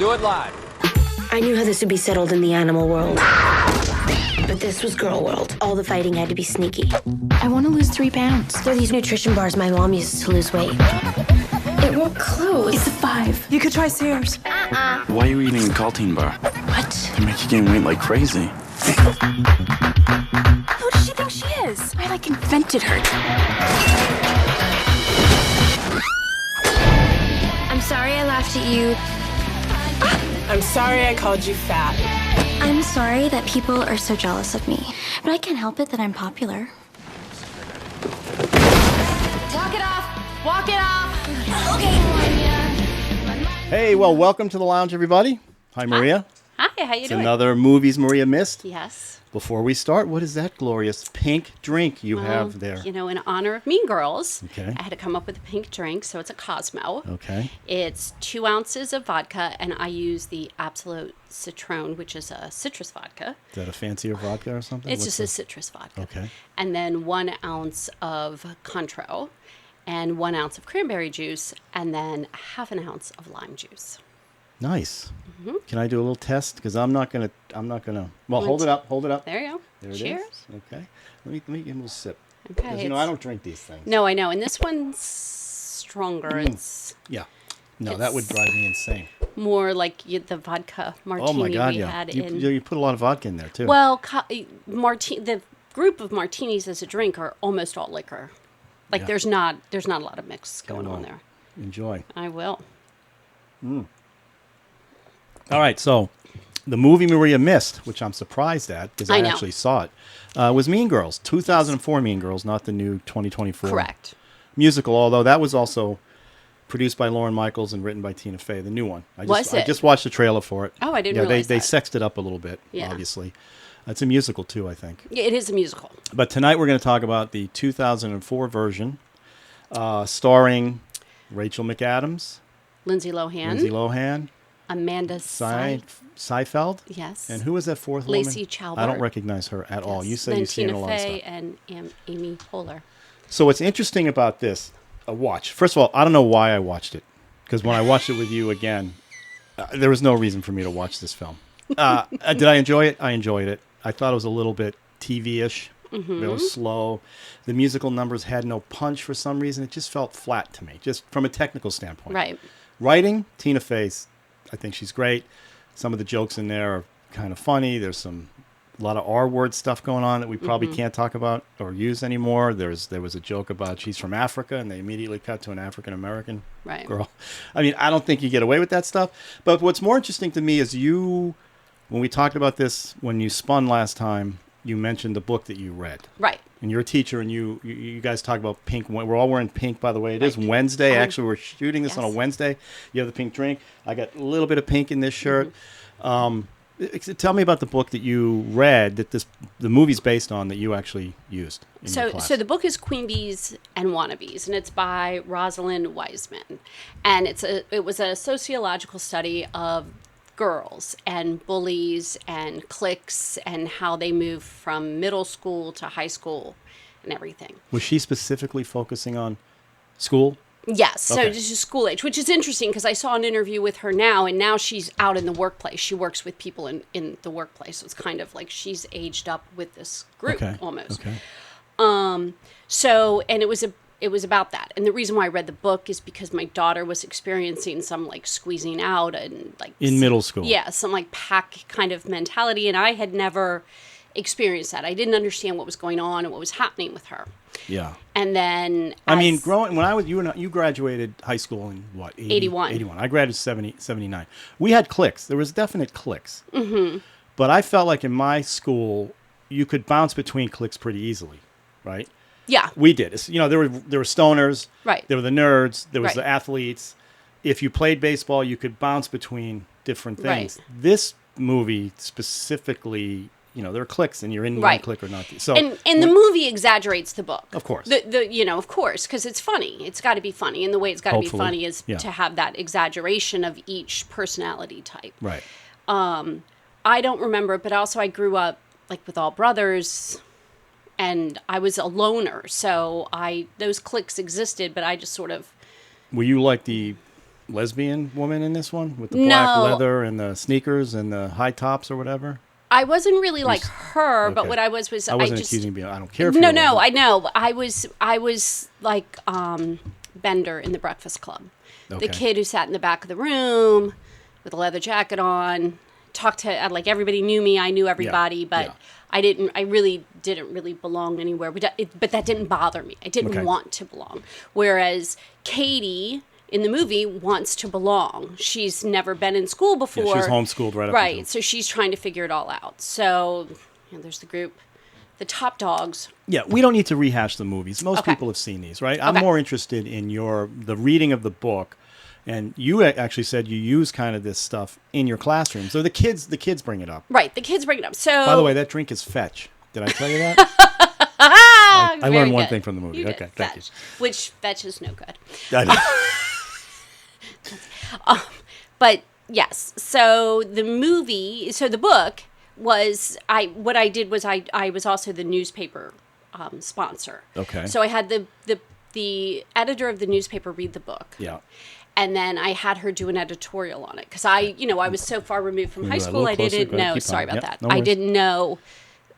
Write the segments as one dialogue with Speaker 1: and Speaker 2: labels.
Speaker 1: do it live.
Speaker 2: I knew how this would be settled in the animal world. But this was girl world. All the fighting had to be sneaky.
Speaker 3: I want to lose 3 pounds.
Speaker 2: They're these nutrition bars my mom uses to lose weight. It won't close.
Speaker 3: It's a 5. You could try Sears.
Speaker 4: Why are you eating a Caltine bar?
Speaker 3: What?
Speaker 4: They make you gain weight like crazy.
Speaker 3: Who does she think she is? I invented her.
Speaker 2: I'm sorry I laughed at you.
Speaker 5: I'm sorry I called you fat.
Speaker 6: I'm sorry that people are so jealous of me, but I can't help it that I'm popular.
Speaker 3: Talk it off. Walk it off.
Speaker 6: Okay.
Speaker 7: Hey, well, welcome to the lounge, everybody. Hi, Maria.
Speaker 8: Hi, how you
Speaker 7: It's
Speaker 8: doing?
Speaker 7: another Movies Maria missed.
Speaker 8: Yes.
Speaker 7: Before we start, what is that glorious pink drink you have there?
Speaker 8: You know, in honor of Mean Girls,
Speaker 7: Okay.
Speaker 8: I had to come up with a pink drink, so it's a Cosmo.
Speaker 7: Okay.
Speaker 8: It's 2 ounces of vodka, and I use the Absolute Citron, which is a citrus vodka.
Speaker 7: Is that a fancier vodka or something?
Speaker 8: It's
Speaker 7: What's
Speaker 8: just a citrus vodka.
Speaker 7: Okay.
Speaker 8: And then 1 ounce of Cointreau, and 1 ounce of cranberry juice, and then half an ounce of lime juice.
Speaker 7: Nice.
Speaker 8: Mm-hmm.
Speaker 7: Can I do a little test? Because I'm not gonna. Well, hold it up.
Speaker 8: There you go.
Speaker 7: There it
Speaker 8: Cheers.
Speaker 7: is. Okay. Let me give him a little sip.
Speaker 8: Okay.
Speaker 7: 'Cause, you know, I don't drink these things.
Speaker 8: No, I know. And this one's stronger. It's
Speaker 7: Yeah. No, that would drive me insane.
Speaker 8: more like the vodka martini
Speaker 7: Oh my God,
Speaker 8: we
Speaker 7: yeah.
Speaker 8: had
Speaker 7: You,
Speaker 8: in.
Speaker 7: you put a lot of vodka in there too.
Speaker 8: Well, the group of martinis as a drink are almost all liquor. Like
Speaker 7: Yeah.
Speaker 8: there's not a lot of mix going on there.
Speaker 7: Enjoy.
Speaker 8: I will.
Speaker 7: All right, so the movie Maria missed, which I'm surprised at because I
Speaker 8: I know.
Speaker 7: actually saw it, was Mean Girls, 2004 Mean Girls, not the new 2024
Speaker 8: Correct.
Speaker 7: musical. Although that was also produced by Lauren Michaels and written by Tina Fey, the new one. I
Speaker 8: Was
Speaker 7: just
Speaker 8: it?
Speaker 7: watched the trailer for it.
Speaker 8: Oh, I didn't
Speaker 7: Yeah,
Speaker 8: realize
Speaker 7: they
Speaker 8: that.
Speaker 7: sexed it up a little bit.
Speaker 8: Yeah.
Speaker 7: Obviously, it's a musical too, I think.
Speaker 8: Yeah, it is a musical.
Speaker 7: But tonight we're going to talk about the 2004 version, starring Rachel McAdams,
Speaker 8: Lindsay Lohan,
Speaker 7: Lindsay Lohan,
Speaker 8: Amanda
Speaker 7: Seyfried.
Speaker 8: Yes.
Speaker 7: And who was that fourth
Speaker 8: Lacey
Speaker 7: woman?
Speaker 8: Chalbert.
Speaker 7: I don't recognize her at all. You say
Speaker 8: then
Speaker 7: you've seen
Speaker 8: Tina
Speaker 7: a lot of
Speaker 8: Fey
Speaker 7: stuff.
Speaker 8: and Amy Poehler.
Speaker 7: So what's interesting about this, watch. First of all, I don't know why I watched it. Because when I watched it with you again, there was no reason for me to watch this film. Did I enjoy it? I enjoyed it. I thought it was a little bit TV-ish.
Speaker 8: Mm-hmm.
Speaker 7: It was slow. The musical numbers had no punch for some reason. It just felt flat to me, just from a technical standpoint.
Speaker 8: Right.
Speaker 7: Writing, Tina Fey, I think she's great. Some of the jokes in there are kind of funny. There's a lot of R-word stuff going on that we probably can't talk about or use anymore. There was a joke about she's from Africa, and they immediately cut to an African-American
Speaker 8: Right.
Speaker 7: girl. I mean, I don't think you get away with that stuff. But what's more interesting to me is when we talked about this, when you spun last time, you mentioned the book that you read.
Speaker 8: Right.
Speaker 7: And you're a teacher, and you guys talk about pink. We're all wearing pink, by the way. It is Wednesday. Actually, we're shooting this on a
Speaker 8: Yes.
Speaker 7: Wednesday. You have the pink drink. I got a little bit of pink in this shirt.
Speaker 8: Mm-hmm.
Speaker 7: Tell me about the book that you read that the movie's based on that you actually used in your class.
Speaker 8: So the book is Queen Bees and Wannabes, and it's by Rosalind Wiseman, and it was a sociological study of girls and bullies and cliques and how they move from middle school to high school and everything.
Speaker 7: Was she specifically focusing on school?
Speaker 8: Yes, so
Speaker 7: Okay.
Speaker 8: this is school age, which is interesting because I saw an interview with her now, and now she's out in the workplace. She works with people in the workplace. So it's kind of like she's aged up with this group almost.
Speaker 7: Okay.
Speaker 8: So, and it was about that. And the reason why I read the book is because my daughter was experiencing some like squeezing out and like
Speaker 7: In middle school.
Speaker 8: Yeah, some like pack kind of mentality, and I had never experienced that. I didn't understand what was going on and what was happening with her.
Speaker 7: Yeah.
Speaker 8: And then
Speaker 7: I mean, when I was you graduated high school in what?
Speaker 8: 81.
Speaker 7: 81. I graduated 79. We had cliques. There was definite cliques. Mm-hmm. But I felt like in my school, you could bounce between cliques pretty easily, right?
Speaker 8: Yeah.
Speaker 7: We did. It's, there were stoners.
Speaker 8: Right.
Speaker 7: There were the nerds. There was
Speaker 8: Right.
Speaker 7: the athletes. If you played baseball, you could bounce between different things.
Speaker 8: Right.
Speaker 7: This movie specifically, there are cliques, and you're in one
Speaker 8: Right.
Speaker 7: clique or not. So,
Speaker 8: and the movie exaggerates the book.
Speaker 7: Of course.
Speaker 8: Of course, because it's funny. It's got to be funny, and the way it's got to be
Speaker 7: Hopefully.
Speaker 8: funny is
Speaker 7: Yeah.
Speaker 8: to have that exaggeration of each personality type.
Speaker 7: right.
Speaker 8: I don't remember, but also I grew up like with all brothers, and I was a loner, so those cliques existed, but I just sort of
Speaker 7: Were you like the lesbian woman in this one with the black
Speaker 8: No.
Speaker 7: leather and the sneakers and the high tops or whatever?
Speaker 8: I wasn't really like her, but
Speaker 7: Okay.
Speaker 8: what I was
Speaker 7: I wasn't
Speaker 8: just
Speaker 7: accusing you. I don't care if you
Speaker 8: no,
Speaker 7: were.
Speaker 8: no, I know. I was like Bender in The Breakfast Club,
Speaker 7: Okay.
Speaker 8: the kid who sat in the back of the room with a leather jacket on, talked to like everybody knew me. I knew everybody, but
Speaker 7: yeah.
Speaker 8: I really didn't really belong anywhere. But that didn't bother me. I didn't
Speaker 7: Okay.
Speaker 8: want to belong. Whereas Katie in the movie wants to belong. She's never been in school before.
Speaker 7: Yeah, she was homeschooled right up
Speaker 8: Right.
Speaker 7: until-
Speaker 8: So she's trying to figure it all out. So there's the group, the top dogs.
Speaker 7: Yeah, we don't need to rehash the movies. Most
Speaker 8: Okay.
Speaker 7: people have seen these, right? I'm
Speaker 8: Okay.
Speaker 7: more interested in the reading of the book. And you actually said you use kind of this stuff in your classroom. So the kids bring it up.
Speaker 8: Right. The kids bring it up. So
Speaker 7: By the way, that drink is Fetch. Did I tell you that? I
Speaker 8: very
Speaker 7: learned one
Speaker 8: good.
Speaker 7: thing from the movie.
Speaker 8: You did,
Speaker 7: Okay, thank you.
Speaker 8: Fetch, which Fetch is no good.
Speaker 7: I know.
Speaker 8: But yes, so the book was what I did was I was also the newspaper sponsor.
Speaker 7: Okay.
Speaker 8: So I had the editor of the newspaper read the book.
Speaker 7: Yeah.
Speaker 8: And then I had her do an editorial on it because I was so far removed from
Speaker 7: Move
Speaker 8: high
Speaker 7: that a
Speaker 8: school.
Speaker 7: little
Speaker 8: I
Speaker 7: closer.
Speaker 8: didn't
Speaker 7: Go ahead,
Speaker 8: know.
Speaker 7: keep
Speaker 8: Sorry
Speaker 7: on.
Speaker 8: about
Speaker 7: Yep,
Speaker 8: that.
Speaker 7: no
Speaker 8: I
Speaker 7: worries.
Speaker 8: didn't know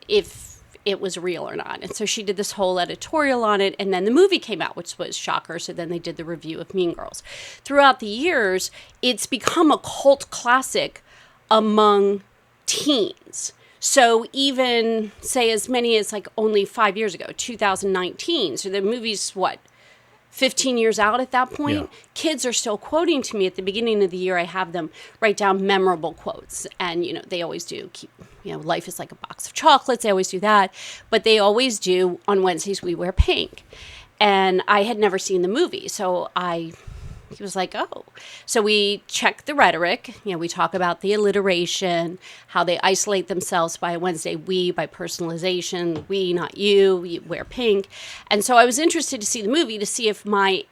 Speaker 8: if it was real or not. And so she did this whole editorial on it. And then the movie came out, which was shocker. So then they did the review of Mean Girls. Throughout the years, it's become a cult classic among teens. So even, say, as many as like only 5 years ago, 2019. So the movie's what? 15 years out at that point,
Speaker 7: Yeah.
Speaker 8: kids are still quoting to me at the beginning of the year. I have them write down memorable quotes. And, they always do life is like a box of chocolates. They always do that. But they always do, on Wednesdays, we wear pink. And I had never seen the movie. So he was like, oh. So we check the rhetoric. We talk about the alliteration, how they isolate themselves by Wednesday, we, by personalization, we, not you wear pink. And so I was interested to see the movie to see if my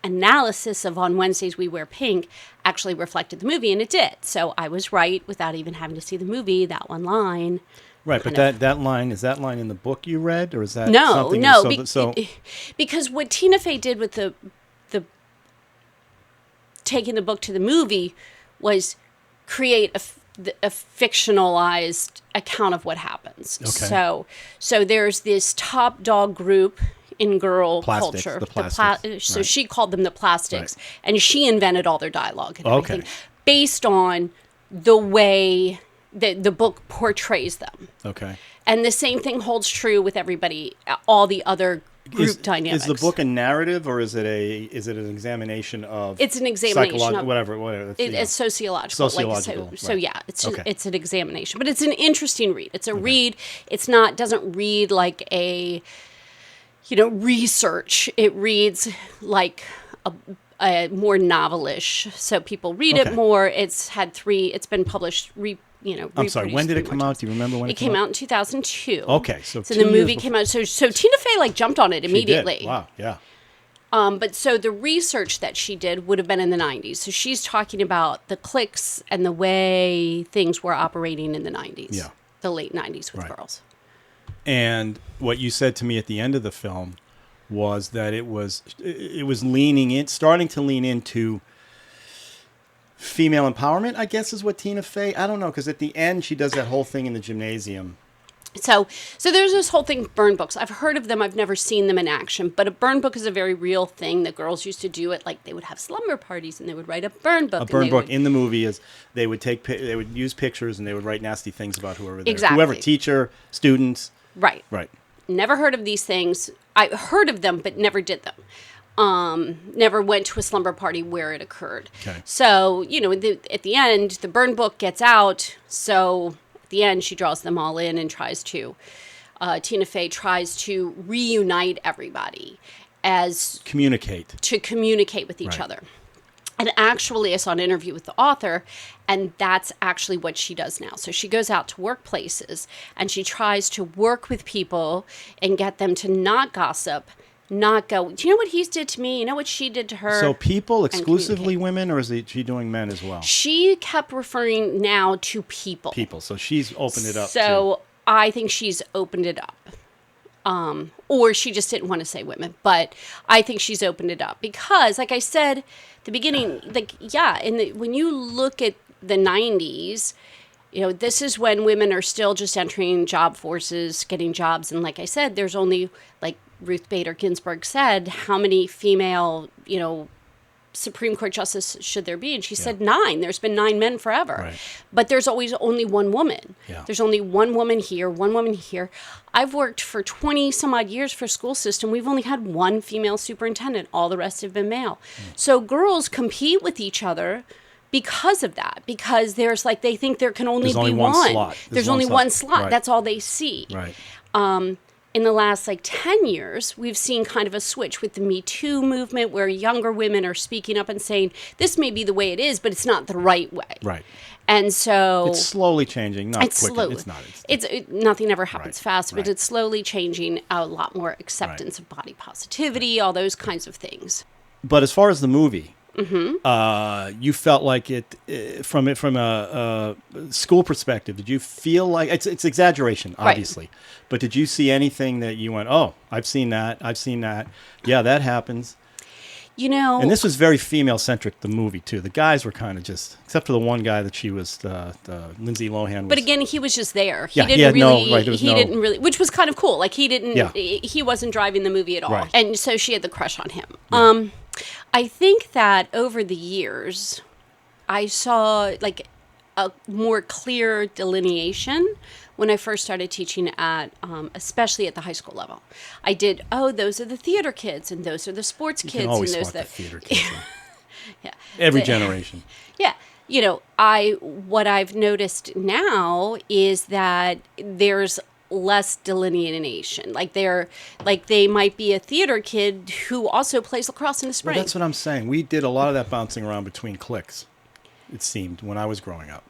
Speaker 8: analysis of On Wednesdays We Wear Pink actually reflected the movie, and it did. So I was right without even having to see the movie, that one line.
Speaker 7: Right, but that line, is that line in the book you read, or is that
Speaker 8: No,
Speaker 7: something?
Speaker 8: no, because what Tina Fey did with the taking the book to the movie was create a fictionalized account of what happens.
Speaker 7: Okay.
Speaker 8: So there's this top dog group in girl
Speaker 7: Plastics,
Speaker 8: culture.
Speaker 7: the Plastics,
Speaker 8: So
Speaker 7: right.
Speaker 8: she called them the Plastics,
Speaker 7: Right.
Speaker 8: and she invented all their dialogue and
Speaker 7: Okay.
Speaker 8: everything based on the way that the book portrays them.
Speaker 7: Okay.
Speaker 8: And the same thing holds true with everybody, all the other group dynamics.
Speaker 7: Is the book a narrative, or is it an examination of?
Speaker 8: It's an examination of
Speaker 7: whatever.
Speaker 8: It's sociological.
Speaker 7: Sociological,
Speaker 8: So
Speaker 7: right.
Speaker 8: yeah, it's
Speaker 7: Okay.
Speaker 8: it's an examination, but it's an interesting read. It's a read. It's doesn't read like a research. It reads like a more novelish. So people read
Speaker 7: Okay.
Speaker 8: it more. It's been published.
Speaker 7: I'm sorry. When did it come out? Do you remember when
Speaker 8: It came out in 2002.
Speaker 7: Okay, so
Speaker 8: so
Speaker 7: 2
Speaker 8: the
Speaker 7: years
Speaker 8: movie
Speaker 7: before-
Speaker 8: came out. So Tina Fey jumped on it
Speaker 7: She did.
Speaker 8: immediately.
Speaker 7: Wow. Yeah.
Speaker 8: But so the research that she did would have been in the 90s. So she's talking about the cliques and the way things were operating in the 90s.
Speaker 7: Yeah.
Speaker 8: The late 90s with
Speaker 7: Right.
Speaker 8: girls.
Speaker 7: And what you said to me at the end of the film was that it was starting to lean into female empowerment, I guess, is what Tina Fey. I don't know, because at the end she does that whole thing in the gymnasium.
Speaker 8: So there's this whole thing, burn books. I've heard of them. I've never seen them in action. But a burn book is a very real thing that girls used to do it. Like they would have slumber parties and they would write a burn book.
Speaker 7: A burn book in the movie is they would use pictures and they would write nasty things about whoever there.
Speaker 8: Exactly.
Speaker 7: Whoever, teacher, students.
Speaker 8: Right.
Speaker 7: Right.
Speaker 8: Never heard of these things. I heard of them, but never did them. Never went to a slumber party where it occurred.
Speaker 7: Okay.
Speaker 8: So, at the end, the burn book gets out. So at the end, she draws them all in and Tina Fey tries to reunite everybody to communicate with each
Speaker 7: Right.
Speaker 8: other. And actually, I saw an interview with the author, and that's actually what she does now. So she goes out to workplaces, and she tries to work with people and get them to not gossip, not go, do you know what he did to me? You know what she did to her?
Speaker 7: So people
Speaker 8: And
Speaker 7: exclusively
Speaker 8: communicate.
Speaker 7: women, or is she doing men as well?
Speaker 8: She kept referring now to people.
Speaker 7: People. So she's opened it up.
Speaker 8: So I think she's opened it up. or she just didn't want to say women. But I think she's opened it up because, like I said, at the beginning, like, yeah, when you look at the 90s, you know, this is when women are still just entering job forces, getting jobs. And like I said, there's only, like Ruth Bader Ginsburg said, how many female, you know, Supreme Court justices should there be? And she said 9. There's been 9 men forever.
Speaker 7: Right.
Speaker 8: But there's always only one woman.
Speaker 7: Yeah.
Speaker 8: There's only one woman here, one woman here. I've worked for 20 some odd years for a school system. We've only had one female superintendent. All the rest have been male. So girls compete with each other because of that. Because there's like, they think there can only
Speaker 7: There's
Speaker 8: be
Speaker 7: only one slot.
Speaker 8: There's only one slot.
Speaker 7: Right.
Speaker 8: That's all they see.
Speaker 7: Right.
Speaker 8: In the last like 10 years, we've seen kind of a switch with the Me Too movement where younger women are speaking up and saying, this may be the way it is, but it's not the right way.
Speaker 7: Right.
Speaker 8: And so
Speaker 7: It's slowly changing, not
Speaker 8: it's
Speaker 7: quickly.
Speaker 8: slowly.
Speaker 7: It's not.
Speaker 8: Nothing ever happens
Speaker 7: Right,
Speaker 8: fast, but
Speaker 7: right.
Speaker 8: it's slowly changing. A lot more acceptance of body positivity, all those kinds of things.
Speaker 7: But as far as the movie,
Speaker 8: Mm-hmm.
Speaker 7: You felt like it from a school perspective. Did you feel like it's exaggeration,
Speaker 8: Right.
Speaker 7: obviously, but did you see anything that you went, "Oh, I've seen that. I've seen that. Yeah, that happens."
Speaker 8: You know,
Speaker 7: And this was very female centric. The movie too. The guys were kind of just, except for the one guy that she was, the Lindsay Lohan. Was,
Speaker 8: but again, he was just there.
Speaker 7: Yeah,
Speaker 8: He
Speaker 7: he had
Speaker 8: didn't
Speaker 7: no-
Speaker 8: really.
Speaker 7: right, there was
Speaker 8: he
Speaker 7: no-
Speaker 8: didn't really, which was kind of cool. Like he didn't.
Speaker 7: Yeah.
Speaker 8: He wasn't driving the movie at all,
Speaker 7: Right.
Speaker 8: and so she had the crush on him. I think that over the years, I saw like a more clear delineation when I first started teaching at, especially at the high school level. I did, those are the theater kids, and those are the sports
Speaker 7: you
Speaker 8: kids,
Speaker 7: can always
Speaker 8: and those
Speaker 7: spot the
Speaker 8: that
Speaker 7: theater kids.
Speaker 8: yeah.
Speaker 7: Every
Speaker 8: The-
Speaker 7: generation.
Speaker 8: Yeah. You know, what I've noticed now is that there's less delineation. Like they might be a theater kid who also plays lacrosse in the
Speaker 7: Well,
Speaker 8: spring.
Speaker 7: that's what I'm saying. We did a lot of that bouncing around between cliques, it seemed, when I was growing up.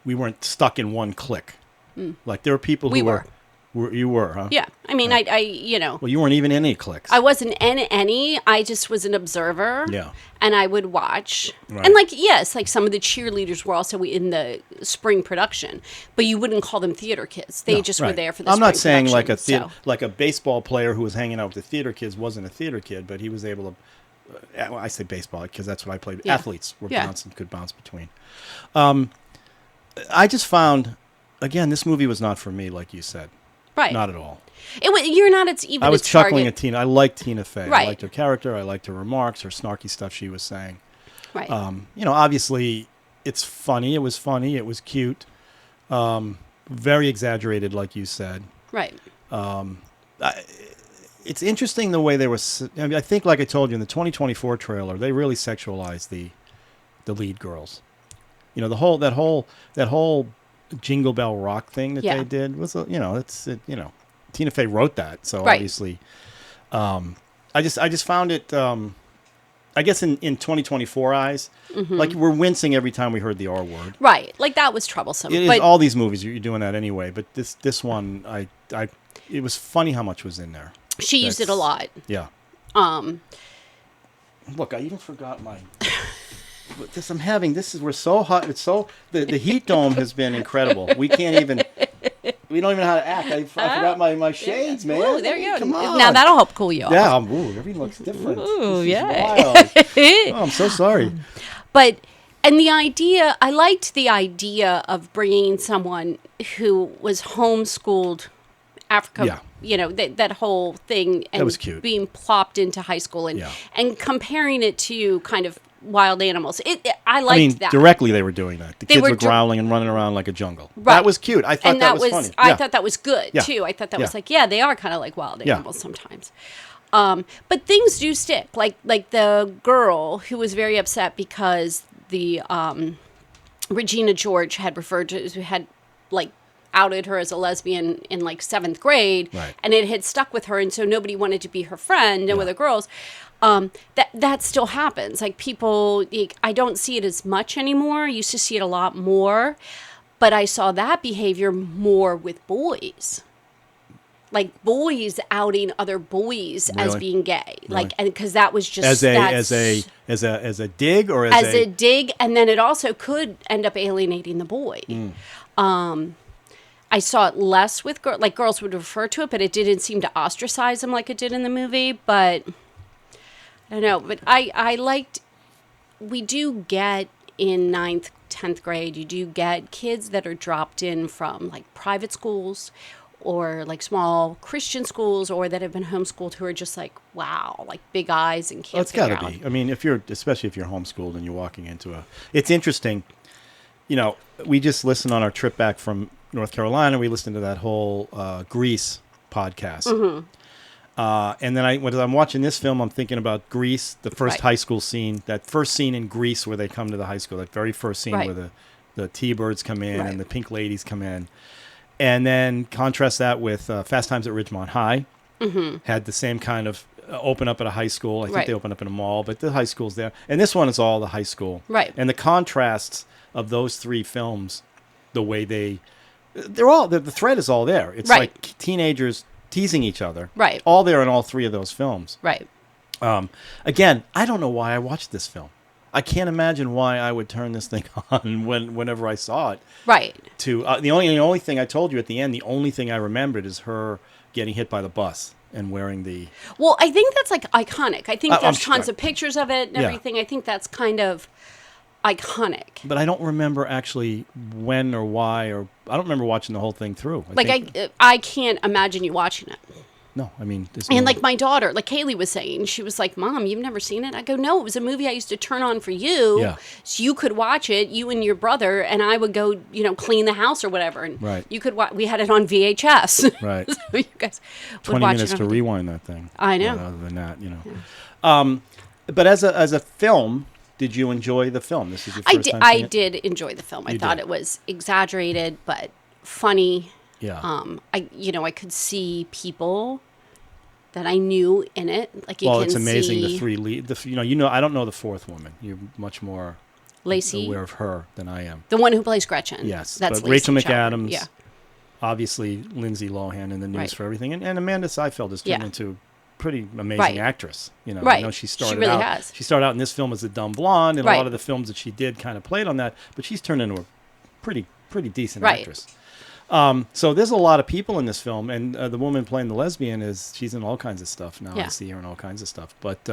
Speaker 7: We weren't stuck in one clique. Like there were people who
Speaker 8: We
Speaker 7: were. You were, huh?
Speaker 8: Yeah. I mean, I you know,
Speaker 7: Well, you weren't even in any cliques.
Speaker 8: I wasn't in any. I just was an observer.
Speaker 7: Yeah.
Speaker 8: And I would watch.
Speaker 7: Right.
Speaker 8: And like, yes, like some of the cheerleaders were also in the spring production, but you wouldn't call them theater kids. They
Speaker 7: No,
Speaker 8: just were
Speaker 7: right.
Speaker 8: there for the
Speaker 7: I'm
Speaker 8: spring
Speaker 7: not saying like a
Speaker 8: production,
Speaker 7: like a baseball player who was hanging out with the theater kids wasn't a theater kid, but he was able to. Well, I say baseball because that's what I played.
Speaker 8: Yeah.
Speaker 7: Athletes were
Speaker 8: Yeah.
Speaker 7: could bounce between. I just found, again, this movie was not for me, like you said.
Speaker 8: Right.
Speaker 7: Not at all.
Speaker 8: You're not even
Speaker 7: I was
Speaker 8: its
Speaker 7: chuckling
Speaker 8: target.
Speaker 7: at Tina. I liked Tina Fey. I
Speaker 8: Right.
Speaker 7: liked her character. I liked her remarks, her snarky stuff she was saying.
Speaker 8: Right.
Speaker 7: You know, obviously, it's funny. It was funny. It was cute. Very exaggerated, like you said.
Speaker 8: Right.
Speaker 7: It's interesting the way they were. I mean, I think, like I told you in the 2024 trailer, they really sexualized the lead girls. You know, that whole Jingle Bell Rock thing that
Speaker 8: Yeah.
Speaker 7: they did was, Tina Fey wrote that, so
Speaker 8: Right.
Speaker 7: obviously, I just found it. I guess in 2024 eyes, like we're wincing every time we heard the R word.
Speaker 8: Right. Like that was troublesome.
Speaker 7: It is
Speaker 8: but
Speaker 7: all these movies you're doing that anyway, but this one, it was funny how much was in there.
Speaker 8: she used it a
Speaker 7: That's-
Speaker 8: lot.
Speaker 7: Yeah. Look, I even forgot my. We're so hot. It's so the heat dome has been incredible. We don't even know how to act. I forgot my shades, man.
Speaker 8: Ooh, there you go.
Speaker 7: Come on.
Speaker 8: Now that'll help cool you off.
Speaker 7: Yeah, everything looks different.
Speaker 8: Ooh,
Speaker 7: This is
Speaker 8: yeah.
Speaker 7: wild. Oh, I'm so sorry.
Speaker 8: And the idea, I liked the idea of bringing someone who was homeschooled Africa,
Speaker 7: Yeah.
Speaker 8: you know, that whole thing, and
Speaker 7: was cute.
Speaker 8: being plopped into high school and
Speaker 7: Yeah.
Speaker 8: and comparing it to kind of wild animals. I liked
Speaker 7: I mean,
Speaker 8: that.
Speaker 7: directly they were doing that. The
Speaker 8: They
Speaker 7: kids
Speaker 8: were
Speaker 7: were growing and running around like a jungle.
Speaker 8: Right.
Speaker 7: That was cute. I thought
Speaker 8: and
Speaker 7: that was funny.
Speaker 8: I
Speaker 7: Yeah.
Speaker 8: thought that was good
Speaker 7: Yeah.
Speaker 8: too. I thought that
Speaker 7: Yeah.
Speaker 8: was like, yeah, they are kind of like wild
Speaker 7: Yeah.
Speaker 8: animals sometimes. But things do stick. Like the girl who was very upset because the Regina George had outed her as a lesbian in like 7th grade,
Speaker 7: Right.
Speaker 8: and it had stuck with her, and so nobody wanted to be her friend and with the girls. That still happens. Like people, I don't see it as much anymore. I used to see it a lot more, but I saw that behavior more with boys. Like boys outing other boys as
Speaker 7: Really?
Speaker 8: being gay,
Speaker 7: Really?
Speaker 8: like, and because that was just
Speaker 7: as a dig or
Speaker 8: as a dig, and then it also could end up alienating the boy. I saw it less with like girls would refer to it, but it didn't seem to ostracize them like it did in the movie. But I don't know. But I liked. We do get in 9th, 10th grade. You do get kids that are dropped in from like private schools, or like small Christian schools, or that have been homeschooled, who are just like, wow, like big eyes and can't.
Speaker 7: Well, it's got to be. I mean, especially if you're homeschooled and you're walking into it's interesting. You know, we just listened on our trip back from North Carolina. We listened to that whole Grease podcast.
Speaker 8: Mm-hmm.
Speaker 7: And then when I'm watching this film, I'm thinking about Grease, the first high school scene, that first scene in Grease where they come to the high school, that very first scene where the T-Birds come in and the Pink Ladies come in. And then contrast that with Fast Times at Ridgemont High. Mm-hmm. Had the same kind of open up at a high school. I think they open up in a mall, but the high school's there. And this one is all the high school.
Speaker 8: Right.
Speaker 7: And the contrasts of those three films, the way they're all, the thread is all there. It's like teenagers teasing each other.
Speaker 8: Right.
Speaker 7: All there in all three of those films.
Speaker 8: Right.
Speaker 7: Again, I don't know why I watched this film. I can't imagine why I would turn this thing on whenever I saw it.
Speaker 8: Right.
Speaker 7: The only thing I told you at the end, the only thing I remembered is her getting hit by the bus and wearing the.
Speaker 8: Well, I think that's like iconic. I think there's
Speaker 7: sure.
Speaker 8: tons of pictures of it and everything. I think that's kind of iconic.
Speaker 7: But I don't remember actually when or why, or I don't remember watching the whole thing through.
Speaker 8: I can't imagine you watching it.
Speaker 7: No, I mean,
Speaker 8: and like my daughter, like Kaylee was saying, she was like, "Mom, you've never seen it?" I go, "No, it was a movie I used to turn on for you, so you could watch it, you and your brother, and I would go, clean the house or whatever, and you could watch. We had it on VHS,
Speaker 7: right?
Speaker 8: So you guys
Speaker 7: 20 minutes to rewind that thing.
Speaker 8: I know.
Speaker 7: But other than that, but as a film, did you enjoy the film? This is your first time seeing it?
Speaker 8: I did enjoy the film. I thought it was exaggerated but funny.
Speaker 7: Yeah.
Speaker 8: I could see people that I knew in it. Like
Speaker 7: it's amazing the three lead. I don't know the fourth woman. You're much more
Speaker 8: Lacey
Speaker 7: aware of her than I am.
Speaker 8: The one who plays Gretchen.
Speaker 7: Yes,
Speaker 8: that's
Speaker 7: but Rachel
Speaker 8: Lacey
Speaker 7: McAdams.
Speaker 8: Yeah.
Speaker 7: Obviously, Lindsay Lohan in the news for everything, and Amanda Seyfried has turned into a pretty amazing actress. I know she started
Speaker 8: really
Speaker 7: out.
Speaker 8: has.
Speaker 7: She started out in this film as a dumb blonde, and a lot of the films that she did kind of played on that. But she's turned into a pretty decent actress. So there's a lot of people in this film, and the woman playing the lesbian she's in all kinds of stuff now. I see her in all kinds of stuff, but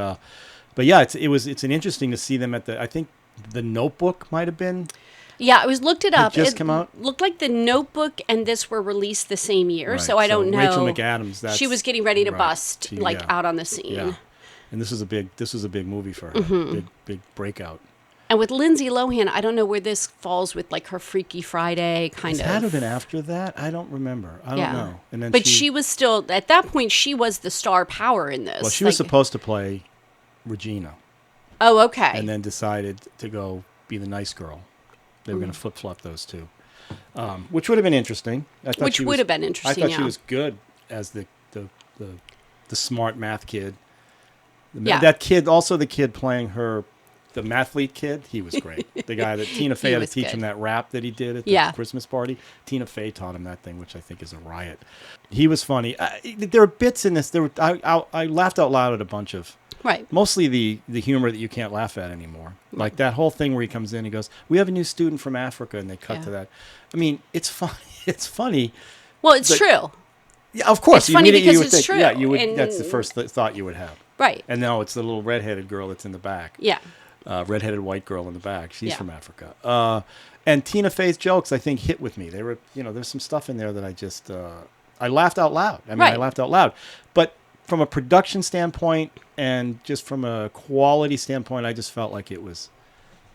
Speaker 7: yeah, it's an interesting to see them at I think The Notebook might have been.
Speaker 8: Yeah, I looked it up.
Speaker 7: Just come out.
Speaker 8: Looked like The Notebook and this were released the same year,
Speaker 7: Right.
Speaker 8: so I don't know.
Speaker 7: Rachel McAdams.
Speaker 8: She was getting ready to bust, out on the scene.
Speaker 7: Yeah, and this was a big movie for her. Big breakout.
Speaker 8: And with Lindsay Lohan, I don't know where this falls with like her Freaky Friday kind of.
Speaker 7: Has that have been after that? I don't remember. I don't know. And then
Speaker 8: she was still at that point. She was the star power in this.
Speaker 7: Well, she was supposed to play Regina.
Speaker 8: Oh, okay.
Speaker 7: And then decided to go be the nice girl. They were going to flip-flop those two, which would have been interesting. I thought she was good as the smart math kid. That kid, also the kid playing her. The mathlete kid, he was great. The guy that Tina Fey had to teach him that rap that he did at the Christmas party. Tina Fey taught him that thing, which I think is a riot. He was funny. There are bits in this. I laughed out loud at a bunch of.
Speaker 8: Right.
Speaker 7: Mostly the humor that you can't laugh at anymore. Like that whole thing where he comes in, he goes, "We have a new student from Africa," and they cut to that. I mean, it's funny. It's funny.
Speaker 8: Well, it's true.
Speaker 7: Yeah, of course.
Speaker 8: It's funny because it's true.
Speaker 7: Yeah, you would. That's the first thought you would have.
Speaker 8: Right.
Speaker 7: And now it's the little redheaded girl that's in the back.
Speaker 8: Yeah.
Speaker 7: Redheaded white girl in the back. She's from Africa. And Tina Fey's jokes, I think, hit with me. They were, there's some stuff in there that I just, I laughed out loud. I laughed out loud. But from a production standpoint and just from a quality standpoint, I just felt like it was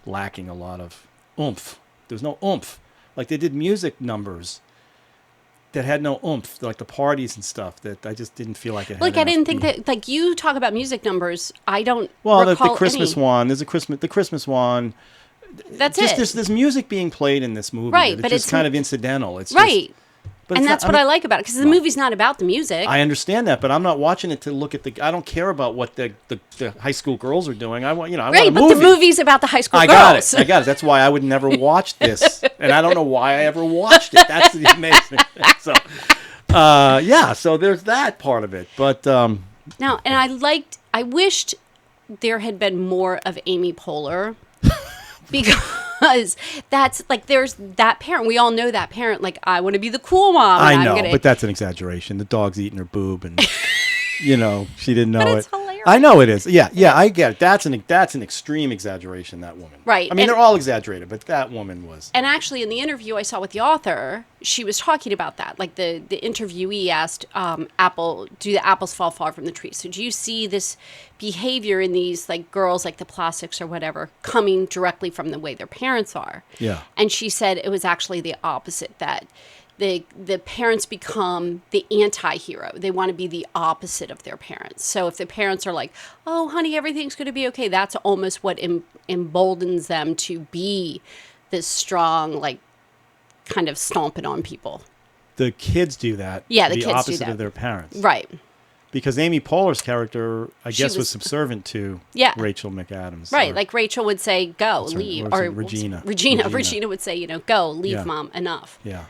Speaker 7: lacking a lot of oomph. There's no oomph. Like they did music numbers that had no oomph, like the parties and stuff, that I just didn't feel like it had.
Speaker 8: Like I didn't think that, like you talk about music numbers, I don't
Speaker 7: recall
Speaker 8: the
Speaker 7: Christmas one, the Christmas one.
Speaker 8: That's
Speaker 7: just,
Speaker 8: it.
Speaker 7: There's music being played in this movie.
Speaker 8: Right,
Speaker 7: but it's just kind of incidental. It's
Speaker 8: right.
Speaker 7: Just,
Speaker 8: and that's what I like about it, because the movie's not about the music.
Speaker 7: I understand that, but I'm not watching it to look at I don't care about what the high school girls are doing. I want, I want a movie.
Speaker 8: But the movie's about the high school girls.
Speaker 7: I got it. That's why I would never watch this, and I don't know why I ever watched it. That's the amazing thing. So. So there's that part of it, but
Speaker 8: now, and I wished there had been more of Amy Poehler, because because that's like, there's that parent. We all know that parent. Like, I want to be the cool mom.
Speaker 7: I
Speaker 8: and
Speaker 7: know,
Speaker 8: I'm gonna,
Speaker 7: but that's an exaggeration. The dog's eating her boob, and you know she didn't know
Speaker 8: But
Speaker 7: it.
Speaker 8: it's hilarious.
Speaker 7: I know it is. Yeah, I get it. That's an extreme exaggeration. That woman.
Speaker 8: Right,
Speaker 7: I mean,
Speaker 8: and-
Speaker 7: they're all exaggerated, but that woman was.
Speaker 8: And actually, in the interview I saw with the author, she was talking about that. Like, the interviewee asked, do the apples fall far from the tree? So do you see this behavior in these, like, girls, like the plastics or whatever, coming directly from the way their parents are?
Speaker 7: Yeah.
Speaker 8: And she said it was actually the opposite, that the parents become the anti-hero. They want to be the opposite of their parents. So if the parents are like, oh, honey, everything's going to be okay, that's almost what emboldens them to be this strong, like, kind of stomping on people.
Speaker 7: The kids do that.
Speaker 8: Yeah, the
Speaker 7: the
Speaker 8: kids do
Speaker 7: opposite
Speaker 8: that.
Speaker 7: of their parents.
Speaker 8: Right.
Speaker 7: Because Amy Poehler's character, I
Speaker 8: She
Speaker 7: guess, was
Speaker 8: was-
Speaker 7: subservient to
Speaker 8: Yeah.
Speaker 7: Rachel McAdams.
Speaker 8: Right.
Speaker 7: or-
Speaker 8: Like, Rachel would say, go,
Speaker 7: What's her-
Speaker 8: leave.
Speaker 7: what was
Speaker 8: Or
Speaker 7: it? Regina.
Speaker 8: Regina.
Speaker 7: Regina.
Speaker 8: Regina would say, go, leave,
Speaker 7: Yeah.
Speaker 8: Mom, enough.
Speaker 7: Yeah.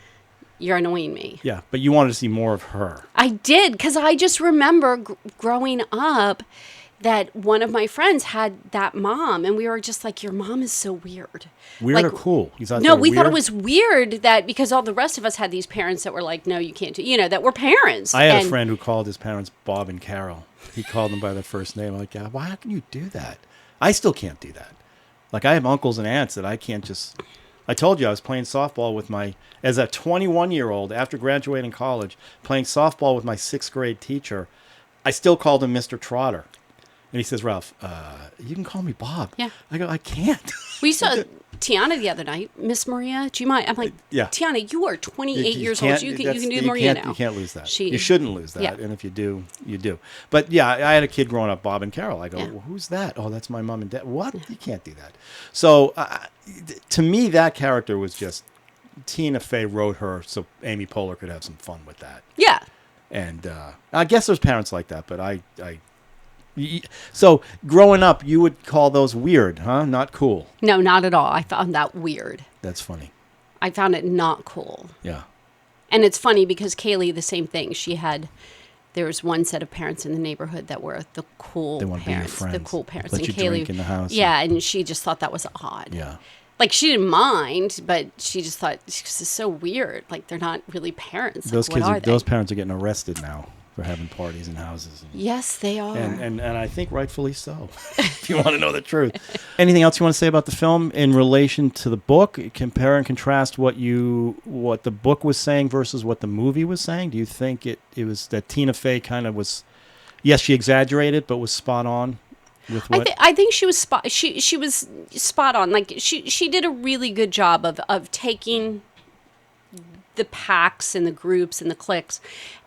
Speaker 8: You're annoying me.
Speaker 7: Yeah, but you wanted to see more of her.
Speaker 8: I did, because I just remember growing up that one of my friends had that mom, and we were just like, your mom is so weird.
Speaker 7: Weird
Speaker 8: Like,
Speaker 7: or cool? You thought
Speaker 8: no,
Speaker 7: they were
Speaker 8: we thought it
Speaker 7: weird?
Speaker 8: was weird that because all the rest of us had these parents that were like, no, you can't do, that were parents.
Speaker 7: I had
Speaker 8: And
Speaker 7: a friend who called his parents Bob and Carol. He called them by their first name. I'm like, yeah, why? How can you do that? I still can't do that. Like, I have uncles and aunts that I can't just. I told you I was playing softball with as a 21-year-old after graduating college, playing softball with my 6th grade teacher. I still called him Mr. Trotter. And he says, Ralph, you can call me Bob.
Speaker 8: Yeah.
Speaker 7: I go, I can't.
Speaker 8: we saw Tiana the other night. Miss Maria, do you mind? I'm like,
Speaker 7: Yeah.
Speaker 8: Tiana, you are 28 years
Speaker 7: can't-
Speaker 8: old. You can
Speaker 7: that's-
Speaker 8: do Maria now.
Speaker 7: You can't lose that.
Speaker 8: She-
Speaker 7: you shouldn't lose that.
Speaker 8: Yeah.
Speaker 7: And if you do, you do. But yeah, I had a kid growing up, Bob and Carol. I go,
Speaker 8: Yeah.
Speaker 7: well, who's that? Oh, that's my mom and dad. What? You can't do that. So to me, that character was just, Tina Fey wrote her so Amy Poehler could have some fun with that.
Speaker 8: Yeah.
Speaker 7: And I guess there's parents like that, but so growing up, you would call those weird, huh? Not cool.
Speaker 8: No, not at all. I found that weird.
Speaker 7: That's funny.
Speaker 8: I found it not cool.
Speaker 7: Yeah.
Speaker 8: And it's funny because Kaylee, the same thing. There was one set of parents in the neighborhood that were the cool
Speaker 7: They wanna be your
Speaker 8: parents. The
Speaker 7: friends.
Speaker 8: cool parents.
Speaker 7: Let
Speaker 8: and
Speaker 7: you
Speaker 8: Kaylee,
Speaker 7: drink in the house
Speaker 8: Yeah, and she just thought that was odd.
Speaker 7: Yeah.
Speaker 8: Like, she didn't mind, but she just thought, this is so weird. Like, they're not really parents. Like,
Speaker 7: Those
Speaker 8: what
Speaker 7: kids,
Speaker 8: are they?
Speaker 7: those parents are getting arrested now for having parties in houses.
Speaker 8: Yes, they are.
Speaker 7: And I think rightfully so, if you want to know the truth. Anything else you want to say about the film in relation to the book? Compare and contrast what the book was saying versus what the movie was saying. Do you think it was that Tina Fey kind of was, yes, she exaggerated, but was spot on with what?
Speaker 8: I think she was she was spot on. Like, she did a really good job of taking the packs and the groups and the cliques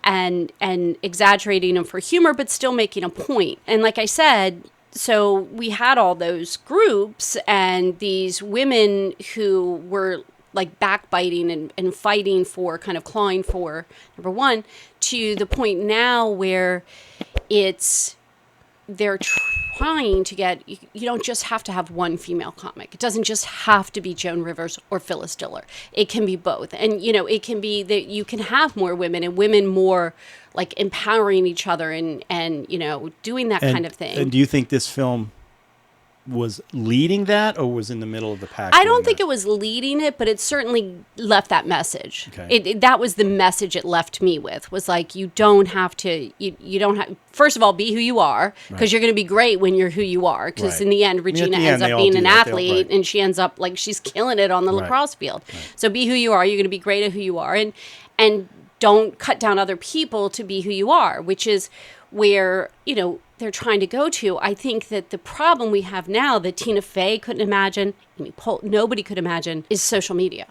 Speaker 8: and exaggerating them for humor, but still making a point. And like I said, so we had all those groups and these women who were like backbiting and fighting for, kind of clawing for, number one, to the point now where they're trying to get, you don't just have to have one female comic. It doesn't just have to be Joan Rivers or Phyllis Diller. It can be both. And, it can be that you can have more women and women more like empowering each other and doing that kind of thing.
Speaker 7: And do you think this film was leading that or was in the middle of the pack?
Speaker 8: I don't think it was leading it, but it certainly left that message.
Speaker 7: Okay.
Speaker 8: That was the message it left me with, was like, you don't have to, you don't have, first of all, be who you are, because you're going to be great when you're who you are. Because
Speaker 7: Right.
Speaker 8: in the end,
Speaker 7: I mean, at
Speaker 8: Regina
Speaker 7: the
Speaker 8: ends
Speaker 7: end, they
Speaker 8: up
Speaker 7: all
Speaker 8: being
Speaker 7: do
Speaker 8: an
Speaker 7: that. They all-
Speaker 8: athlete,
Speaker 7: right.
Speaker 8: and she ends up like she's killing it on the
Speaker 7: Right.
Speaker 8: lacrosse field. So be who you are. You're going to be great at who you are. And don't cut down other people to be who you are, which is where, they're trying to go to. I think that the problem we have now that Tina Fey couldn't imagine, nobody could imagine, is social media.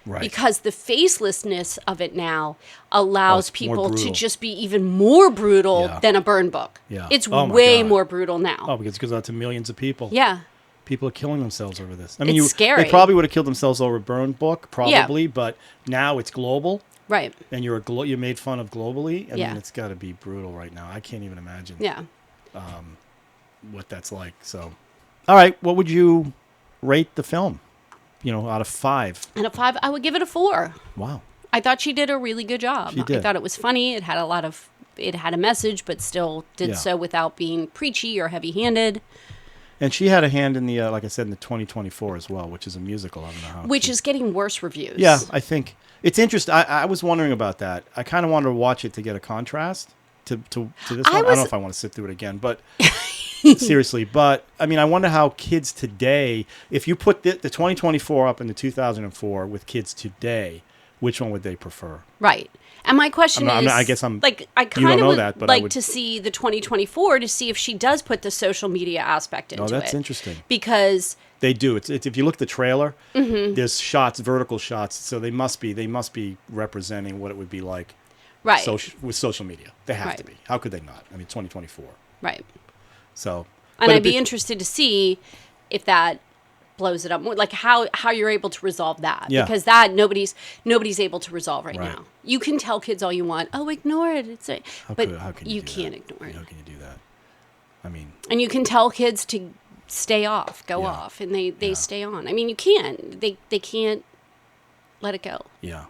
Speaker 7: Right.
Speaker 8: Because the facelessness of it now allows
Speaker 7: it's more
Speaker 8: people to
Speaker 7: brutal.
Speaker 8: just be even more brutal
Speaker 7: Yeah.
Speaker 8: than a burn book.
Speaker 7: Yeah.
Speaker 8: It's
Speaker 7: Oh my
Speaker 8: way
Speaker 7: God.
Speaker 8: more brutal now.
Speaker 7: Oh, because it goes out to millions of people.
Speaker 8: Yeah.
Speaker 7: People are killing themselves over this. I mean,
Speaker 8: It's scary.
Speaker 7: They probably would have killed themselves over a burn book, probably, but now it's global.
Speaker 8: Right.
Speaker 7: And you're made fun of globally. I
Speaker 8: Yeah.
Speaker 7: mean, it's got to be brutal right now. I can't even imagine
Speaker 8: Yeah.
Speaker 7: what that's like. So, all right, what would you rate the film? Out of 5.
Speaker 8: And a 5, I would give it a 4.
Speaker 7: Wow.
Speaker 8: I thought she did a really good job.
Speaker 7: She did.
Speaker 8: I thought it was funny. It had a message, but still did
Speaker 7: Yeah.
Speaker 8: so without being preachy or heavy-handed.
Speaker 7: And she had a hand in the, like I said, in the 2024 as well, which is a musical. I don't know how.
Speaker 8: Which is getting worse reviews.
Speaker 7: Yeah, I think it's interesting. I was wondering about that. I kind of wanted to watch it to get a contrast to this one. I don't know if I want to sit through it again, but seriously. But I mean, I wonder how kids today, if you put the 2024 up in the 2004 with kids today, which one would they prefer?
Speaker 8: Right. And my question is,
Speaker 7: I guess I'm.
Speaker 8: like, I
Speaker 7: you don't
Speaker 8: kind of
Speaker 7: know
Speaker 8: would
Speaker 7: that, but I
Speaker 8: like
Speaker 7: would-
Speaker 8: to see the 2024 to see if she does put the social media aspect into it.
Speaker 7: Oh, that's interesting.
Speaker 8: Because
Speaker 7: They do. It's if you look at the trailer,
Speaker 8: Mm-hmm.
Speaker 7: there's shots, vertical shots. So they must be representing what it would be like
Speaker 8: right,
Speaker 7: with social media. They have to
Speaker 8: Right.
Speaker 7: be. How could they not? I mean, 2024.
Speaker 8: right.
Speaker 7: So.
Speaker 8: And
Speaker 7: but
Speaker 8: I'd
Speaker 7: it-
Speaker 8: be interested to see if that blows it up more, like how you're able to resolve that.
Speaker 7: Yeah.
Speaker 8: Because that nobody's able to resolve right
Speaker 7: Right.
Speaker 8: now. You can tell kids all you want, oh, ignore it. But
Speaker 7: how can
Speaker 8: you
Speaker 7: do
Speaker 8: can't
Speaker 7: that?
Speaker 8: ignore it.
Speaker 7: How can you do that? I mean,
Speaker 8: And you can tell kids to stay off, go
Speaker 7: Yeah.
Speaker 8: off, and they stay on. I mean, you can. They can't let it go.
Speaker 7: yeah.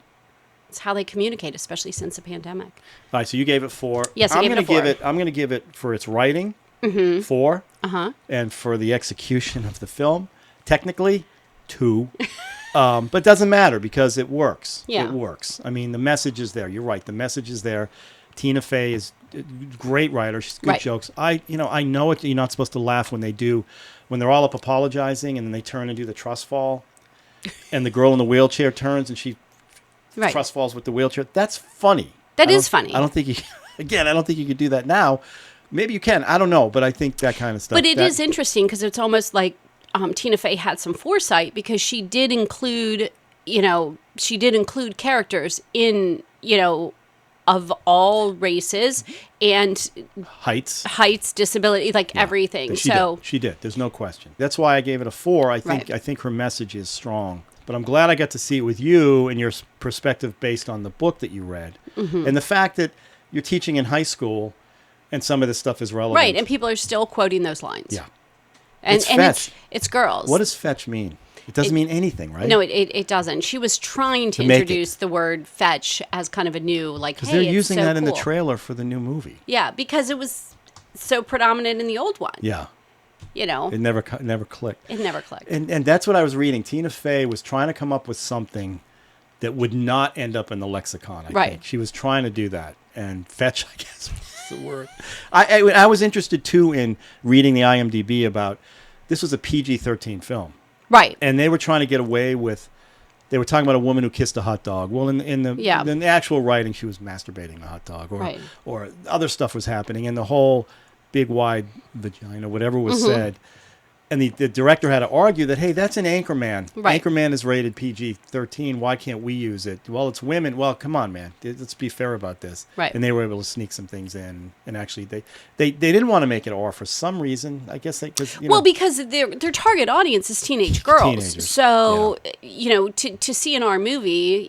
Speaker 8: It's how they communicate, especially since the pandemic.
Speaker 7: All right, so you gave it 4.
Speaker 8: Yes, I
Speaker 7: I'm
Speaker 8: gave it
Speaker 7: gonna
Speaker 8: a 4.
Speaker 7: I'm going to give it for its writing 4.
Speaker 8: Uh-huh.
Speaker 7: And for the execution of the film, technically 2. But doesn't matter because it works.
Speaker 8: Yeah.
Speaker 7: It works. I mean, the message is there. You're right. The message is there. Tina Fey is a great writer. She's good
Speaker 8: Right.
Speaker 7: jokes. I know it. You're not supposed to laugh when they're all up apologizing and then they turn and do the trust fall, and the girl in the wheelchair turns and she
Speaker 8: Right.
Speaker 7: trust falls with the wheelchair. That's funny.
Speaker 8: That
Speaker 7: I
Speaker 8: is
Speaker 7: don't-
Speaker 8: funny.
Speaker 7: I don't think you. Again, I don't think you could do that now. Maybe you can. I don't know, but I think that kind of stuff.
Speaker 8: But it
Speaker 7: that-
Speaker 8: is interesting because it's almost like Tina Fey had some foresight because she did include characters in, of all races and
Speaker 7: heights.
Speaker 8: disability, like everything.
Speaker 7: She did. There's no question. That's why I gave it a 4. I think her message is strong. But I'm glad I got to see it with you and your perspective based on the book that you read,
Speaker 8: Mm-hmm.
Speaker 7: and the fact that you're teaching in high school, and some of this stuff is relevant.
Speaker 8: right, and people are still quoting those lines.
Speaker 7: Yeah.
Speaker 8: and
Speaker 7: It's
Speaker 8: and
Speaker 7: fetch.
Speaker 8: it's girls.
Speaker 7: What does fetch mean? It doesn't mean anything, right?
Speaker 8: No, it doesn't. She was trying to
Speaker 7: make it.
Speaker 8: introduce the word fetch as kind of a new, like,
Speaker 7: Because
Speaker 8: hey,
Speaker 7: they're
Speaker 8: it's
Speaker 7: using
Speaker 8: so
Speaker 7: that in the
Speaker 8: cool.
Speaker 7: trailer for the new movie.
Speaker 8: Yeah, because it was so predominant in the old one.
Speaker 7: Yeah.
Speaker 8: It
Speaker 7: It never clicked.
Speaker 8: never clicked.
Speaker 7: And that's what I was reading. Tina Fey was trying to come up with something that would not end up in the lexicon. I think she was trying to do that, and fetch, I guess, was the word. I was interested too in reading the IMDb about this was a PG-13 film,
Speaker 8: Right.
Speaker 7: and they were trying to get away with. They were talking about a woman who kissed a hot dog. Well, in the actual writing, she was masturbating a hot dog, or other stuff was happening, and the whole big wide vagina, whatever was said. And the director had to argue that, hey, that's an Anchorman.
Speaker 8: Right.
Speaker 7: Anchorman is rated PG-13. Why can't we use it? Well, it's women. Well, come on, man. Let's be fair about this.
Speaker 8: Right.
Speaker 7: And they were able to sneak some things in. And actually, they didn't want to make it R for some reason. I guess because
Speaker 8: because their target audience is teenage girls.
Speaker 7: Teenagers,
Speaker 8: So to see an R movie,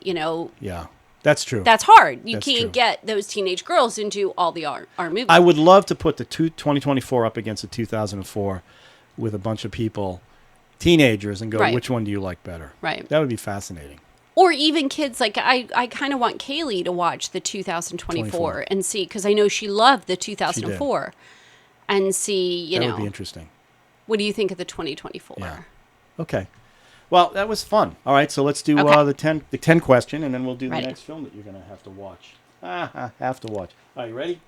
Speaker 7: yeah, that's true.
Speaker 8: that's hard. You
Speaker 7: That's
Speaker 8: can't
Speaker 7: true.
Speaker 8: get those teenage girls into all the R movies.
Speaker 7: I would love to put the 2024 up against the 2004 with a bunch of people, teenagers, and go,
Speaker 8: Right.
Speaker 7: which one do you like better?
Speaker 8: Right.
Speaker 7: That would be fascinating.
Speaker 8: Or even kids, like I kind of want Kaylee to watch the 2024 and see, because I know she loved the 2004, and see,
Speaker 7: That would be interesting.
Speaker 8: what do you think of the 2024?
Speaker 7: Yeah. Okay. Well, that was fun. All right, so let's do
Speaker 8: Okay.
Speaker 7: the 10 question, and then we'll do
Speaker 8: Ready.
Speaker 7: the next film that you're going to have to watch. Have to watch. Are you ready?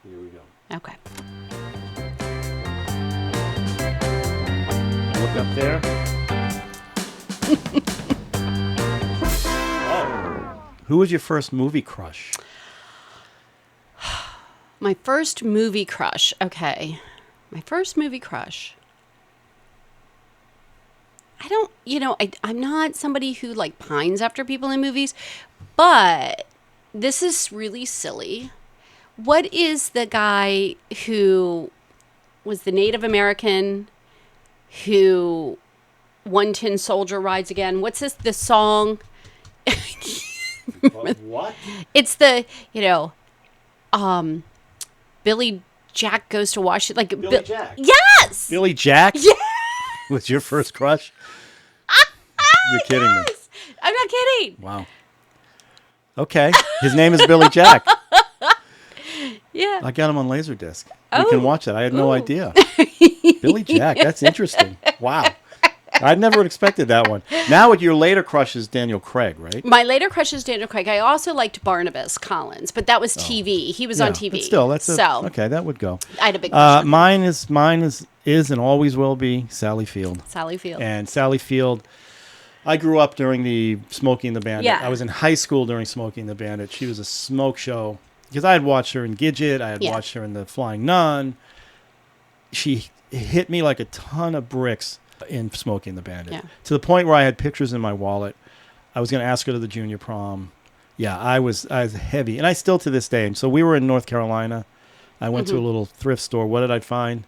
Speaker 7: Here we go.
Speaker 8: Okay.
Speaker 7: Look up there. Oh. Who was your first movie crush?
Speaker 8: My first movie crush. Okay. My first movie crush. I don't, I'm not somebody who like pines after people in movies, but this is really silly. What is the guy who was the Native American who One Tin Soldier Rides Again? What's the song?
Speaker 7: What?
Speaker 8: It's the, Billy Jack Goes to Washington. Like
Speaker 7: Billy Jack.
Speaker 8: Yes.
Speaker 7: Billy Jack?
Speaker 8: Yeah.
Speaker 7: Was your first crush? You're kidding me.
Speaker 8: I'm not kidding.
Speaker 7: Wow. Okay. His name is Billy Jack.
Speaker 8: Yeah.
Speaker 7: I got them on Laserdisc.
Speaker 8: Oh.
Speaker 7: You can watch that. I had no
Speaker 8: Ooh.
Speaker 7: idea. Billy Jack. That's interesting. Wow. I never expected that one. Now, with your later crush is Daniel Craig, right?
Speaker 8: My later crush is Daniel Craig. I also liked Barnabas Collins, but that was TV. He was on TV.
Speaker 7: But still, that's
Speaker 8: so
Speaker 7: okay. That would go.
Speaker 8: I had a big crush on
Speaker 7: Mine is and always will be Sally Field.
Speaker 8: Sally Field.
Speaker 7: And Sally Field, I grew up during the Smokey and the Bandit.
Speaker 8: Yeah.
Speaker 7: I was in high school during Smokey and the Bandit. She was a smoke show because I had watched her in Gidget. I had
Speaker 8: Yeah.
Speaker 7: watched her in The Flying Nun. She hit me like a ton of bricks in Smokey and the Bandit,
Speaker 8: Yeah.
Speaker 7: to the point where I had pictures in my wallet. I was going to ask her to the junior prom. Yeah, I was heavy, and I still to this day. And so we were in North Carolina. I went to a little thrift store. What did I find?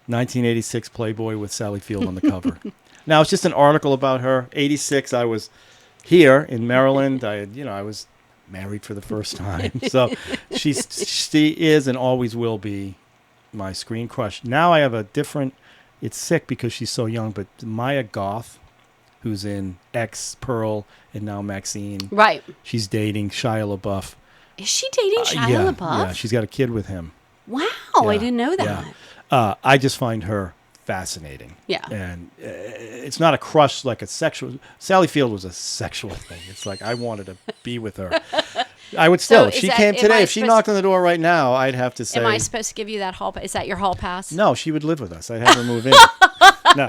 Speaker 7: 1986 Playboy with Sally Field on the cover. Now it's just an article about her. 86, I was here in Maryland. I was married for the first time. So she is and always will be my screen crush. Now I have a different. It's sick because she's so young, but Maya Goth, who's in X, Pearl, and now Maxine.
Speaker 8: Right.
Speaker 7: She's dating Shia LaBeouf.
Speaker 8: Is she dating Shia
Speaker 7: yeah,
Speaker 8: LaBeouf?
Speaker 7: yeah, she's got a kid with him.
Speaker 8: Wow, I
Speaker 7: Yeah,
Speaker 8: didn't know that.
Speaker 7: yeah. I just find her fascinating.
Speaker 8: Yeah.
Speaker 7: And it's not a crush like a sexual. Sally Field was a sexual thing. It's like I wanted to be with her. I would still.
Speaker 8: So
Speaker 7: if
Speaker 8: is
Speaker 7: she
Speaker 8: that-
Speaker 7: came
Speaker 8: am
Speaker 7: today,
Speaker 8: I
Speaker 7: if she
Speaker 8: supposed-
Speaker 7: knocked on the door right now, I'd have to say.
Speaker 8: Am I supposed to give you that hall pass? Is that your hall pass?
Speaker 7: No, she would live with us. I'd have her move in. No,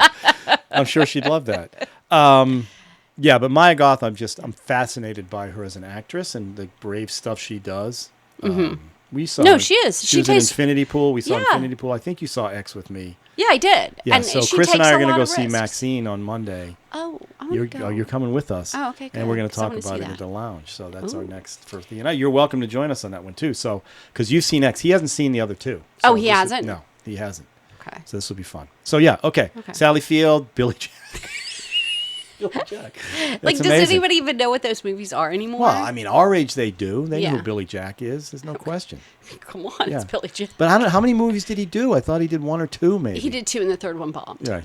Speaker 7: I'm sure she'd love that. Yeah, but Maya Goth, I'm fascinated by her as an actress and the brave stuff she does. We saw.
Speaker 8: No,
Speaker 7: her-
Speaker 8: she is.
Speaker 7: She
Speaker 8: She
Speaker 7: was in
Speaker 8: takes-
Speaker 7: Infinity Pool. We saw
Speaker 8: Yeah.
Speaker 7: Infinity Pool. I think you saw X with me.
Speaker 8: Yeah, I did.
Speaker 7: Yeah.
Speaker 8: And
Speaker 7: So
Speaker 8: she
Speaker 7: Chris and
Speaker 8: takes
Speaker 7: I
Speaker 8: a
Speaker 7: are going
Speaker 8: lot
Speaker 7: to go
Speaker 8: of
Speaker 7: see
Speaker 8: risks.
Speaker 7: Maxine on Monday.
Speaker 8: Oh, I'm
Speaker 7: You're
Speaker 8: gonna go.
Speaker 7: you're coming with us.
Speaker 8: Oh, okay,
Speaker 7: And we're
Speaker 8: good,
Speaker 7: going to
Speaker 8: 'cause I
Speaker 7: talk
Speaker 8: wanna see
Speaker 7: about it
Speaker 8: that.
Speaker 7: at the lounge. So that's our
Speaker 8: Ooh.
Speaker 7: next first thing. And you're welcome to join us on that one too. So because you've seen X, he hasn't seen the other two.
Speaker 8: Oh,
Speaker 7: So
Speaker 8: he
Speaker 7: this is-
Speaker 8: hasn't?
Speaker 7: No, he hasn't.
Speaker 8: Okay.
Speaker 7: So this will be fun. So yeah, okay.
Speaker 8: Okay.
Speaker 7: Sally Field, Billy Jack. Billy Jack.
Speaker 8: Like,
Speaker 7: That's
Speaker 8: does
Speaker 7: amazing.
Speaker 8: anybody even know what those movies are anymore?
Speaker 7: Well, I mean, our age they do. They know
Speaker 8: Yeah.
Speaker 7: who Billy Jack is. There's no question.
Speaker 8: Come on,
Speaker 7: Yeah.
Speaker 8: it's Billy Jack.
Speaker 7: But I don't know, how many movies did he do? I thought he did one or two, maybe.
Speaker 8: He did two, and the third one bombed.
Speaker 7: Yeah.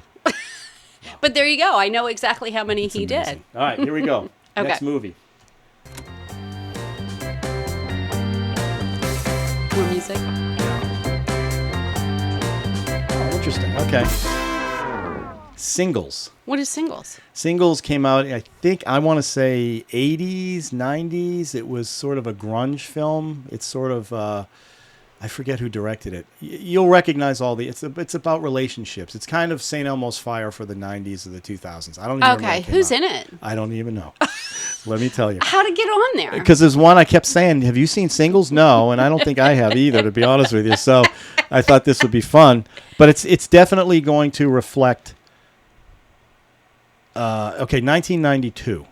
Speaker 8: But there you go. I know exactly how many he did.
Speaker 7: Amazing. All right, here we go.
Speaker 8: Okay.
Speaker 7: Next movie.
Speaker 8: More music.
Speaker 7: Oh, interesting. Okay. Singles.
Speaker 8: What is Singles?
Speaker 7: Singles came out, I think, I want to say 80s, 90s. It was sort of a grunge film. It's sort of, I forget who directed it. You'll recognize all the, it's about relationships. It's kind of St. Elmo's Fire for the 90s or the 2000s. I don't even remember when
Speaker 8: Okay,
Speaker 7: it came
Speaker 8: who's
Speaker 7: out.
Speaker 8: in it?
Speaker 7: I don't even know. Let me tell you.
Speaker 8: How to get on there?
Speaker 7: Because there's one I kept saying, have you seen Singles? No, and I don't think I have either, to be honest with you. So I thought this would be fun. But it's definitely going to reflect, 1992.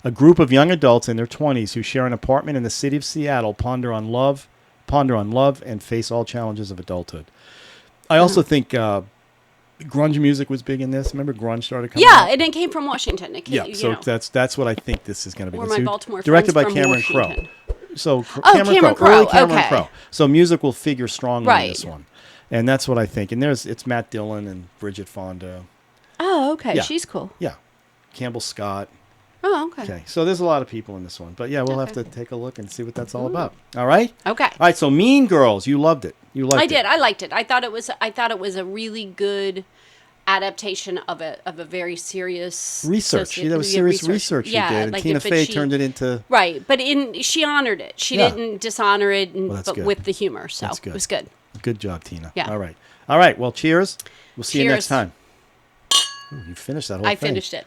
Speaker 7: A group of young adults in their 20s who share an apartment in the city of Seattle ponder on love, and face all challenges of adulthood. I also think grunge music was big in this. Remember grunge started coming
Speaker 8: Yeah,
Speaker 7: out?
Speaker 8: and it came from Washington. It came,
Speaker 7: Yeah,
Speaker 8: you
Speaker 7: so
Speaker 8: know,
Speaker 7: that's what I think this is going to be.
Speaker 8: Or
Speaker 7: This
Speaker 8: my
Speaker 7: is
Speaker 8: Baltimore
Speaker 7: directed by
Speaker 8: friends from
Speaker 7: Cameron Crowe.
Speaker 8: Washington.
Speaker 7: So
Speaker 8: Oh, Cameron Crowe,
Speaker 7: early Cameron
Speaker 8: okay.
Speaker 7: Crowe. So music will figure strongly in
Speaker 8: Right.
Speaker 7: this one, and that's what I think. And it's Matt Dillon and Bridget Fonda.
Speaker 8: Oh, okay.
Speaker 7: Yeah.
Speaker 8: She's cool.
Speaker 7: Yeah, Campbell Scott.
Speaker 8: Oh, okay.
Speaker 7: Okay, so there's a lot of people in this one, but yeah, we'll have to take a look and see what that's all about. All right.
Speaker 8: Okay.
Speaker 7: All right. So Mean Girls, you loved it. You liked
Speaker 8: I
Speaker 7: it.
Speaker 8: did. I liked it. I thought it was a really good adaptation of a very serious
Speaker 7: Research. That was serious research she
Speaker 8: Yeah,
Speaker 7: did, and
Speaker 8: like
Speaker 7: Tina
Speaker 8: but
Speaker 7: Fey
Speaker 8: she-
Speaker 7: turned it into.
Speaker 8: Right, but she honored it. She
Speaker 7: Yeah.
Speaker 8: didn't dishonor it,
Speaker 7: Well, that's
Speaker 8: but
Speaker 7: good.
Speaker 8: with the humor. So
Speaker 7: That's good.
Speaker 8: it was good.
Speaker 7: Good job, Tina.
Speaker 8: Yeah.
Speaker 7: All right. All right. Well, cheers. We'll see you next
Speaker 8: Cheers.
Speaker 7: time. Ooh, you finished that whole
Speaker 8: I
Speaker 7: thing.
Speaker 8: finished it.